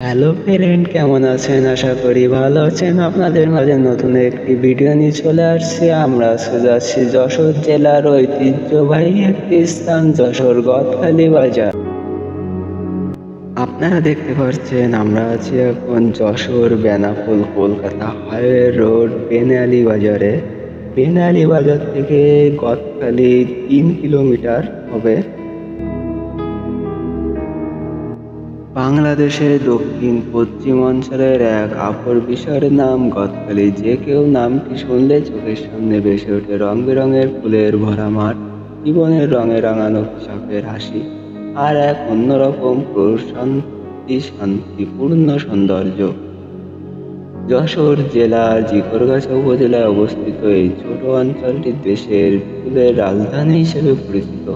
Hello friend, কেমন আছেন? আশা করি ভালো আছেন। আপনাদের মাঝে নতুন একটি ভিডিও নিয়ে চলে আসছি। আমরা আজকে যাচ্ছি যশোর জেলার ঐতিহ্যবাহী একটি স্থান, যশোর গদখালি বাজার। আপনারা দেখতে পাচ্ছেন আমরা আছি এখন Jessore Benapole Kolkata highway road Benelli বাজারে। বেনালি বাজার থেকে গদখালি 3 কিলোমিটার হবে। বাংলাদেশের দক্ষিণ পশ্চিম অঞ্চলের এক অপর নাম গদখালি। যে কেউ নামটি শুনলে চোখের সামনে ভেসে ওঠে রং বেরঙের ফুলের ভরা মাঠ, জীবনের রঙে রাঙানো কৃষকের হাসি, আর এক অন্যরকম শান্তিপূর্ণ সৌন্দর্য। যশোর জেলার ঝিকরগাছা উপজেলায় অবস্থিত এই ছোট অঞ্চলটি দেশের ফুলের রাজধানী হিসেবে পরিচিত।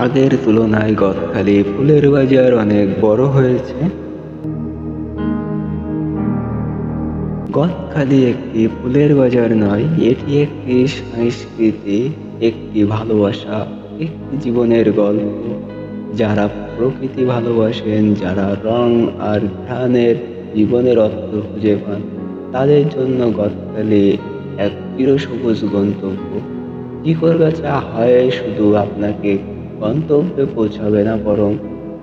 আগের তুলনায় গদখালি ফুলের বাজার অনেক বড় হয়েছে। গদখালি একটি ফুলের বাজার নয়, এটি একটি সংস্কৃতি, একটি ভালোবাসা, একটি জীবনের গল্প। যারা প্রকৃতি ভালোবাসেন, যারা রং আর ঘ্রাণের জীবনের অর্থ খুঁজে পান, তাদের জন্য গদখালি এক চিরসবুজ গন্তব্য। ঝিকরগাছা হয় শুধু আপনাকে গন্তব্যে পৌঁছাবে না, বরং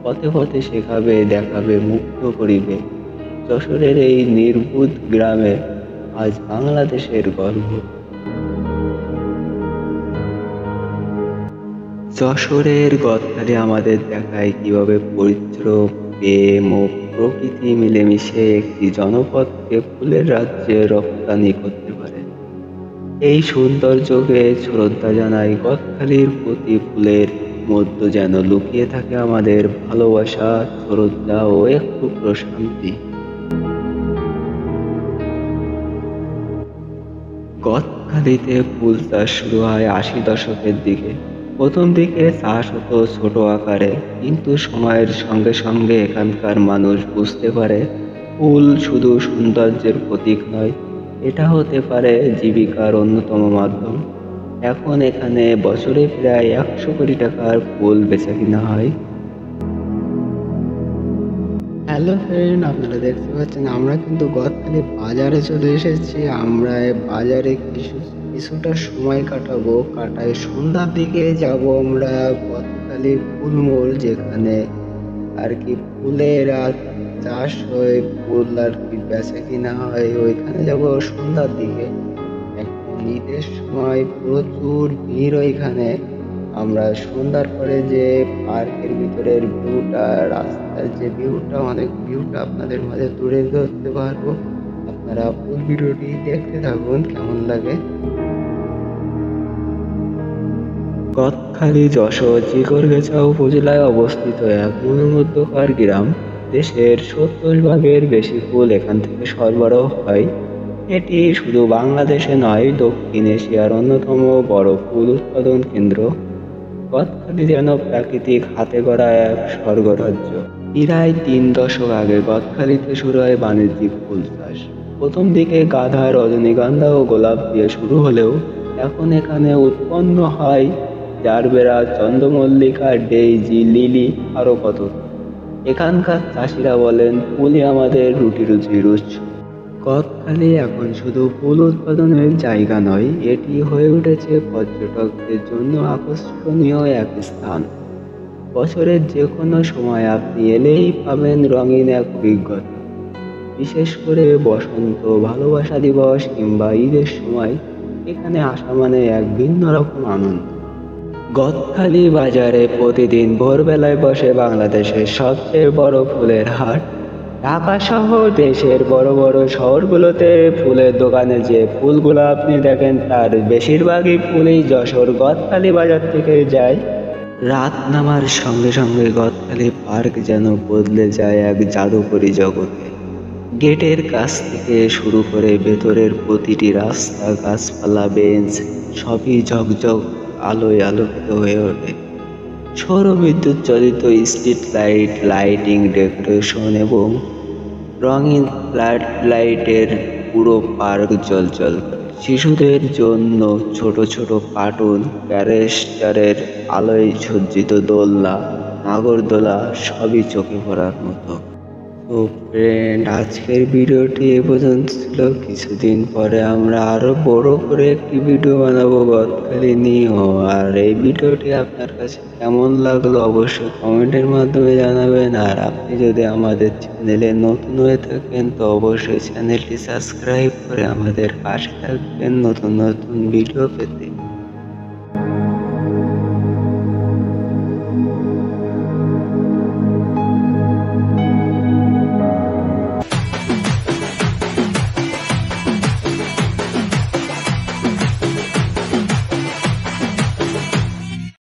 পথে পথে শেখাবে, দেখাবে, মুগ্ধ করিবে। যশোরের এই নির্বুধ গ্রামে আজ বাংলাদেশের গর্ব। যশোরের গদখালি আমাদের দেখায় কিভাবে পরিশ্রম, প্রেম ও প্রকৃতি মিলেমিশে একটি জনপদকে ফুলের রাজ্যে রপ্তানি করতে পারে। এই সৌন্দর্যকে শ্রদ্ধা জানাই। গদখালির প্রতি ফুলের মধ্যে যেন লুকিয়ে থাকে আমাদের ভালোবাসা, শ্রদ্ধা ও একটু প্রশান্তি। গদখালিতে ফুল চাষ শুরু হয় 80 দশকের দিকে। প্রথম দিকে চাষ হতো ছোট আকারে, কিন্তু সময়ের সঙ্গে সঙ্গে এখানকার মানুষ বুঝতে পারে ফুল শুধু সৌন্দর্যের প্রতীক নয়, এটা হতে পারে জীবিকার অন্যতম মাধ্যম। এখন এখানে বছরে প্রায় 100 কোটি টাকার ফুল বেচাকেনা হয়। হ্যালো ফ্রেন্ড, আপনারা দেখতে পাচ্ছেন আমরা কিন্তু গদখালি বাজারে চলে এসেছি। আমরা বাজারে কিছুটা সময় কাটাই সন্ধ্যার দিকে যাব আমরা গদখালি ফুল মোড়, যেখানে আর কি ফুলের চাষ হয়, ফুল আর কি বেচা কিনা হয়, ওইখানে যাব সন্ধ্যার দিকে। এখন ঈদের সময় প্রচুর ভিড় ওইখানে। আমরা সন্ধ্যার পরে যে পার্কের ভিতরের ভিউটা, রাস্তার যে ভিউটা, অনেক ভিউটা আপনাদের মাঝে তুলে ধরতে পারবো। আপনারা ফুল ভিডিওটি দেখতে থাকুন, কেমন লাগে। গদখালি যশোর ঝিকরগাছা উপজেলায় অবস্থিত এক মনোমুগ্ধকর গ্রাম। দেশের 70 ভাগের বেশি ফুল এখান থেকে সরবরাহ হয়। এটি শুধু বাংলাদেশে নয়, দক্ষিণ এশিয়ার অন্যতম বড় ফুল উৎপাদন কেন্দ্র। গদখালি যেন প্রাকৃতিক হাতে গড়া এক স্বর্গরাজ্য। প্রায় 3 দশক আগে গদখালিতে শুরু হয় বাণিজ্যিক ফুল চাষ। প্রথম দিকে গাঁদা, রজনীগন্ধা ও গোলাপ দিয়ে শুরু হলেও এখন এখানে উৎপন্ন হয় জারবেরা, চন্দ্রমল্লিকা, ডেইজি, লিলি, আরও কত। এখানকার চাষিরা বলেন ফুলই আমাদের রুটি রুজির উৎস। গদখালি এখন শুধু ফুল উৎপাদনের জায়গা নয়, এটি হয়ে উঠেছে পর্যটকদের জন্য আকর্ষণীয় এক স্থান। বছরের যে কোনো সময় আপনি এলেই পাবেন রঙিন এক অভিজ্ঞতা। বিশেষ করে বসন্ত, ভালোবাসা দিবস কিংবা ঈদের সময় এখানে আসা মানে এক ভিন্ন রকম আনন্দ। গদখালি বাজারে প্রতিদিন ভোরবেলায় বসে বাংলাদেশের সবচেয়ে বড় ফুলের হাট। ঢাকা সহ দেশের বড় বড় শহরগুলোতে ফুলের দোকানে যে ফুলগুলো আপনি দেখেন, তার বেশিরভাগই ফুলই যশোর গদখালি বাজার থেকে যায়। রাত নামার সঙ্গে সঙ্গে গদখালি পার্ক যেন বদলে যায় এক জাদুকরী জগতে। গেটের কাছ থেকে শুরু করে ভেতরের প্রতিটি রাস্তা, গাছপালা, বেঞ্চ সবই ঝকঝক আলোয় আলোকিত হয়ে ওঠে। সৌর বিদ্যুৎ চালিত স্ট্রিট লাইট, লাইটিং, ডেকোরেশন এবং রঙিন ফ্লাড লাইটের পুরো পার্ক জ্বলজ্বল করে। শিশুদের জন্য ছোট ছোট কার্টুন ক্যারেক্টারের আলোয় সজ্জিত দোলনা, নাগরদোলা সবই চোখে পড়ার মতো। তো ফ্রেন্ড, আজকের ভিডিওটি এ পর্যন্ত ছিল। কিছুদিন পরে আমরা আরো বড় করে একটি ভিডিও বানাবো গদখালি নিয়েও। আর এই ভিডিওটি আপনার কাছে কেমন লাগলো অবশ্যই কমেন্টের মাধ্যমে জানাবেন। আর আপনি যদি আমাদের চ্যানেলে নতুন হয়ে থাকেন তো অবশ্যই চ্যানেলটি সাবস্ক্রাইব করে আমাদের পাশে থাকবেন নতুন নতুন ভিডিও পেতে।